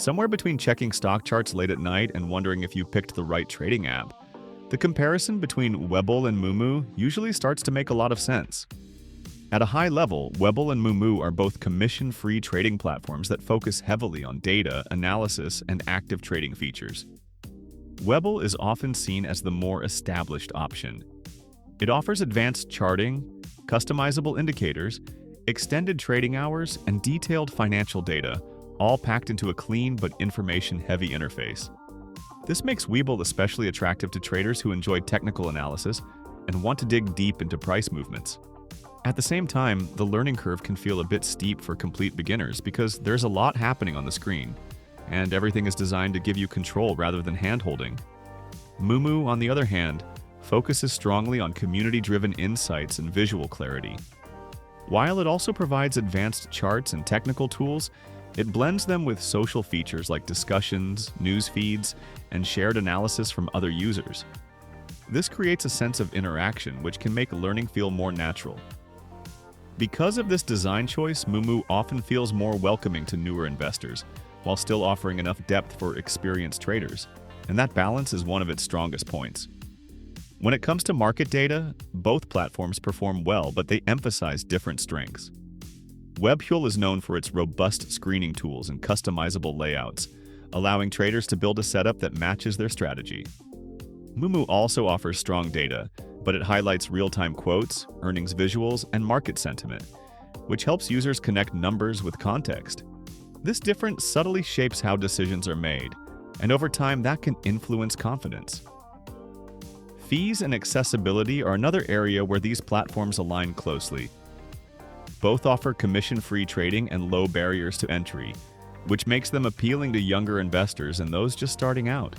Somewhere between checking stock charts late at night and wondering if you picked the right trading app, the comparison between Webull and Moomoo usually starts to make a lot of sense. At a high level, Webull and Moomoo are both commission-free trading platforms that focus heavily on data, analysis, and active trading features. Webull is often seen as the more established option. It offers advanced charting, customizable indicators, extended trading hours, and detailed financial data, all packed into a clean but information-heavy interface. This makes Webull especially attractive to traders who enjoy technical analysis and want to dig deep into price movements. At the same time, the learning curve can feel a bit steep for complete beginners because there's a lot happening on the screen, and everything is designed to give you control rather than hand-holding. Moomoo, on the other hand, focuses strongly on community-driven insights and visual clarity. While it also provides advanced charts and technical tools, it blends them with social features like discussions, news feeds, and shared analysis from other users. This creates a sense of interaction which can make learning feel more natural. Because of this design choice, Moomoo often feels more welcoming to newer investors, while still offering enough depth for experienced traders, and that balance is one of its strongest points. When it comes to market data, both platforms perform well, but they emphasize different strengths. Webull is known for its robust screening tools and customizable layouts, allowing traders to build a setup that matches their strategy. Moomoo also offers strong data, but it highlights real-time quotes, earnings visuals, and market sentiment, which helps users connect numbers with context. This difference subtly shapes how decisions are made, and over time that can influence confidence. Fees and accessibility are another area where these platforms align closely. Both offer commission-free trading and low barriers to entry, which makes them appealing to younger investors and those just starting out.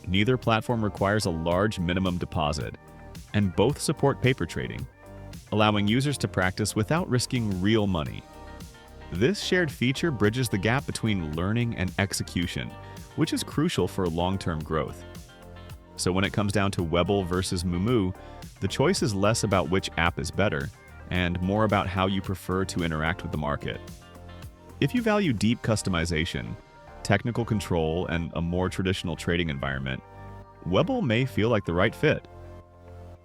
Neither platform requires a large minimum deposit, and both support paper trading, allowing users to practice without risking real money. This shared feature bridges the gap between learning and execution, which is crucial for long-term growth. So when it comes down to Webull versus Moomoo, the choice is less about which app is better, and more about how you prefer to interact with the market. If you value deep customization, technical control, and a more traditional trading environment, Webull may feel like the right fit.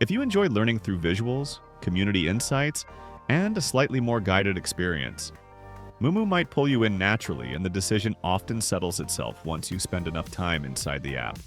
If you enjoy learning through visuals, community insights, and a slightly more guided experience, Moomoo might pull you in naturally, and the decision often settles itself once you spend enough time inside the app.